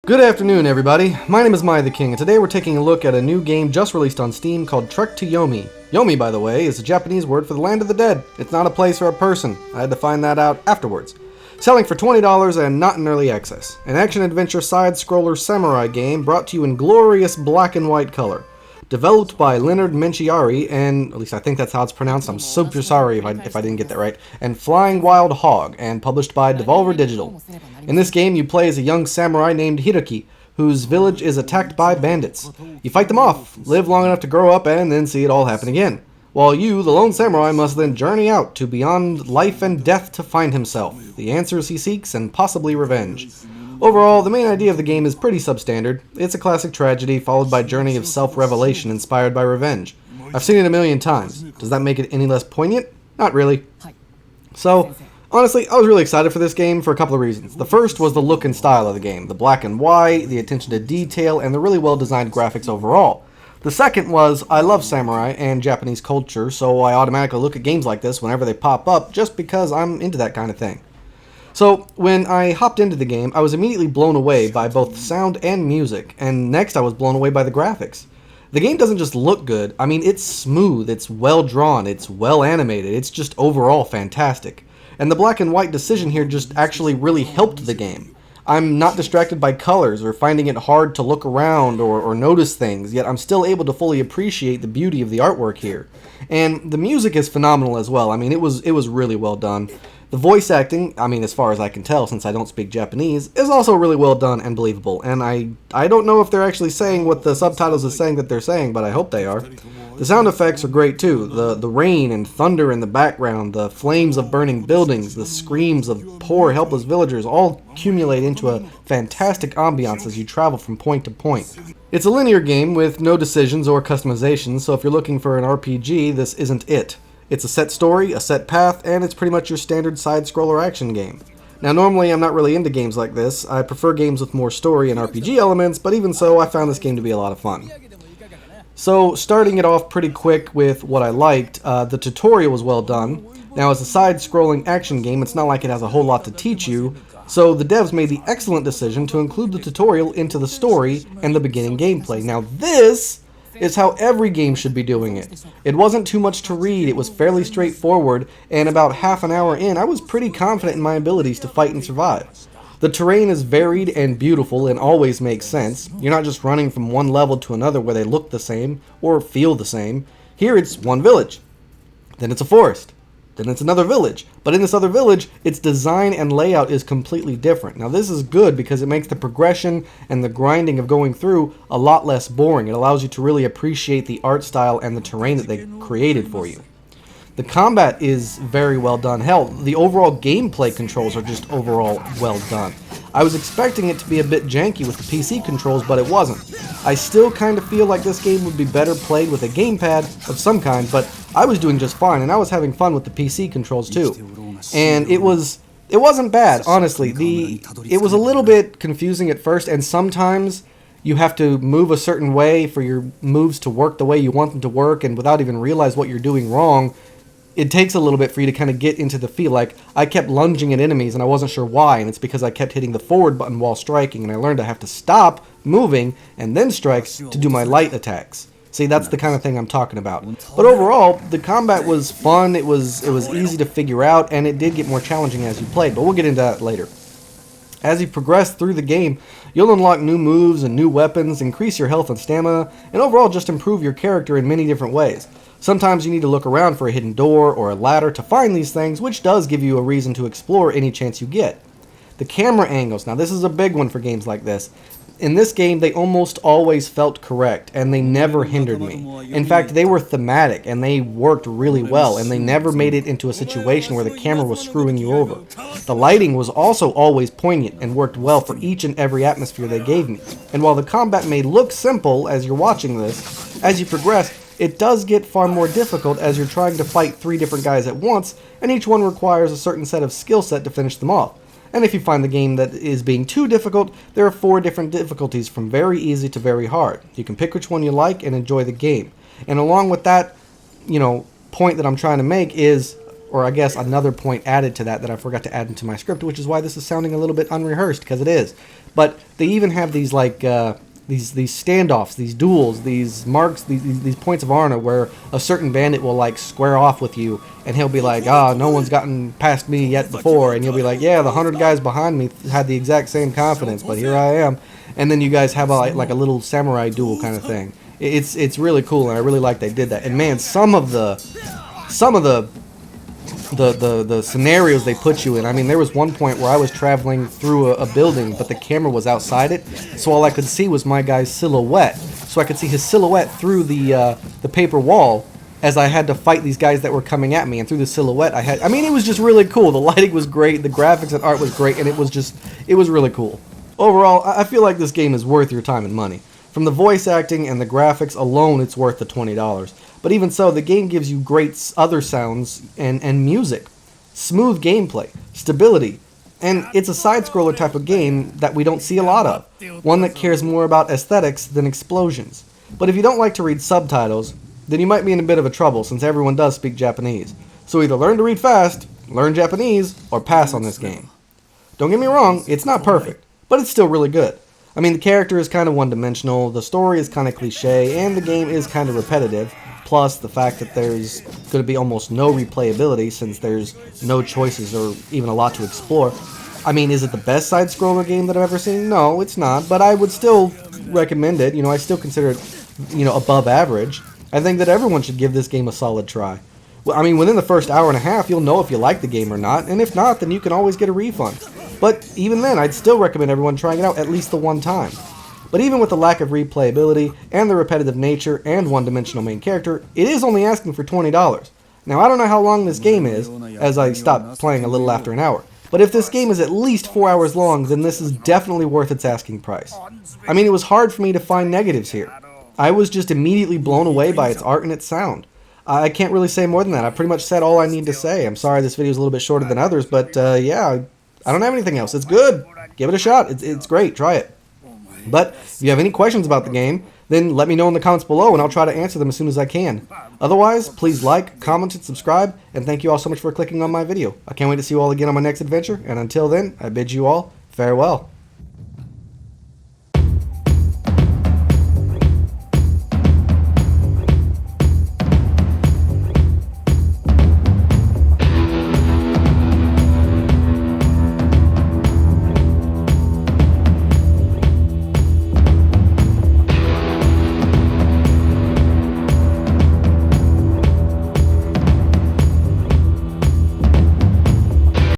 Good afternoon, everybody. My name is Miah the King, and today we're taking a look at a new game just released on Steam called Trek to Yomi. Yomi, by the way, is a Japanese word for the land of the dead. It's not a place or a person. I had to find that out afterwards. Selling for $20 and not in early access. An action-adventure side-scroller samurai game brought to you in glorious black and white color. Developed by Leonard Menciari, and at least I think that's how it's pronounced. I'm super sorry if I didn't get that right. And Flying Wild Hog, and published by Devolver Digital. In this game, you play as a young samurai named Hiroki, whose village is attacked by bandits. You fight them off, live long enough to grow up, and then see it all happen again. While you, the lone samurai, must then journey out to beyond life and death to find himself, the answers he seeks, and possibly revenge. Overall, the main idea of the game is pretty substandard. It's a classic tragedy followed by journey of self-revelation inspired by revenge. I've seen it a million times. Does that make it any less poignant? Not really. So, honestly, I was really excited for this game for a couple of reasons. The first was the look and style of the game, the black and white, the attention to detail, and the really well-designed graphics overall. The second was, I love samurai and Japanese culture, so I automatically look at games like this whenever they pop up just because I'm into that kind of thing. So, when I hopped into the game, I was immediately blown away by both sound and music, and next I was blown away by the graphics. The game doesn't just look good, I mean it's smooth, it's well drawn, it's well animated, it's just overall fantastic. And the black and white decision here just actually really helped the game. I'm not distracted by colors or finding it hard to look around or notice things, yet I'm still able to fully appreciate the beauty of the artwork here. And the music is phenomenal as well. I mean, it was really well done. The voice acting, I mean, as far as I can tell, since I don't speak Japanese, is also really well done and believable. And I don't know if they're actually saying what the subtitles is saying that they're saying, but I hope they are. The sound effects are great too. The rain and thunder in the background, the flames of burning buildings, the screams of poor helpless villagers all accumulate into a fantastic ambiance as you travel from point to point. It's a linear game with no decisions or customizations, so if you're looking for an RPG, this isn't it. It's a set story, a set path, and it's pretty much your standard side-scroller action game. Now normally I'm not really into games like this. I prefer games with more story and RPG elements, but even so, I found this game to be a lot of fun. So, starting it off pretty quick with what I liked, the tutorial was well done. Now as a side-scrolling action game, it's not like it has a whole lot to teach you, so the devs made the excellent decision to include the tutorial into the story and the beginning gameplay. Now this is how every game should be doing it. It wasn't too much to read, it was fairly straightforward, and about half an hour in, I was pretty confident in my abilities to fight and survive. The terrain is varied and beautiful and always makes sense. You're not just running from one level to another where they look the same or feel the same. Here it's one village, then it's a forest, then it's another village. But in this other village, its design and layout is completely different. Now this is good because it makes the progression and the grinding of going through a lot less boring. It allows you to really appreciate the art style and the terrain that they created for you. The combat is very well done. Hell, the overall gameplay controls are just overall well done. I was expecting it to be a bit janky with the PC controls, but it wasn't. I still kind of feel like this game would be better played with a gamepad of some kind, but I was doing just fine, and I was having fun with the PC controls too. And it wasn't bad, honestly. It was a little bit confusing at first, and sometimes you have to move a certain way for your moves to work the way you want them to work, and without even realize what you're doing wrong, it takes a little bit for you to kind of get into the feel. Like, I kept lunging at enemies and I wasn't sure why, and it's because I kept hitting the forward button while striking, and I learned I have to stop moving and then strike to do my light attacks. See, that's the kind of thing I'm talking about. But overall, the combat was fun, it was easy to figure out, and it did get more challenging as you played, but we'll get into that later. As you progress through the game, you'll unlock new moves and new weapons, increase your health and stamina, and overall just improve your character in many different ways. Sometimes you need to look around for a hidden door or a ladder to find these things, which does give you a reason to explore any chance you get. The camera angles, now this is a big one for games like this. In this game, they almost always felt correct, and they never hindered me. In fact, they were thematic, and they worked really well, and they never made it into a situation where the camera was screwing you over. The lighting was also always poignant, and worked well for each and every atmosphere they gave me. And while the combat may look simple as you're watching this, as you progress, it does get far more difficult as you're trying to fight 3 different guys at once, and each one requires a certain set of skill set to finish them off. And if you find the game that is being too difficult, there are 4 different difficulties from very easy to very hard. You can pick which one you like and enjoy the game. And along with that, point that I'm trying to make is or I guess another point added to that I forgot to add into my script, which is why this is sounding a little bit unrehearsed, because it is. But they even have these like these standoffs, these duels, these marks, these points of honor where a certain bandit will like square off with you, and he'll be like, no one's gotten past me yet before, and you'll be like, yeah, the 100 guys behind me had the exact same confidence, but here I am. And then you guys have like a little samurai duel kind of thing. It's really cool, and I really like they did that. And man, some of the scenarios they put you in. I mean, there was one point where I was traveling through a building, but the camera was outside it, so all I could see was my guy's silhouette. So I could see his silhouette through the paper wall as I had to fight these guys that were coming at me, and through the silhouette I mean, it was just really cool. The lighting was great, the graphics and art was great, and it was really cool. Overall, I feel like this game is worth your time and money. From the voice acting and the graphics alone, it's worth the $20. But even so, the game gives you great other sounds and music, smooth gameplay, stability, and it's a side-scroller type of game that we don't see a lot of, one that cares more about aesthetics than explosions. But if you don't like to read subtitles, then you might be in a bit of a trouble, since everyone does speak Japanese. So either learn to read fast, learn Japanese, or pass on this game. Don't get me wrong, it's not perfect, but it's still really good. I mean, the character is kind of one-dimensional, the story is kind of cliché, and the game is kind of repetitive, plus the fact that there's going to be almost no replayability since there's no choices or even a lot to explore. I mean, is it the best side-scroller game that I've ever seen? No, it's not, but I would still recommend it. I still consider it, above average. I think that everyone should give this game a solid try. Well, I mean, within the first hour and a half, you'll know if you like the game or not, and if not, then you can always get a refund. But even then, I'd still recommend everyone trying it out at least the one time. But even with the lack of replayability, and the repetitive nature, and one-dimensional main character, it is only asking for $20. Now, I don't know how long this game is, as I stopped playing a little after an hour, but if this game is at least 4 hours long, then this is definitely worth its asking price. I mean, it was hard for me to find negatives here. I was just immediately blown away by its art and its sound. I can't really say more than that. I pretty much said all I need to say. I'm sorry this video is a little bit shorter than others, but yeah, I don't have anything else. It's good. Give it a shot. It's great. Try it. But if you have any questions about the game, then let me know in the comments below, and I'll try to answer them as soon as I can. Otherwise, please like, comment, and subscribe, and thank you all so much for clicking on my video. I can't wait to see you all again on my next adventure, and until then, I bid you all farewell.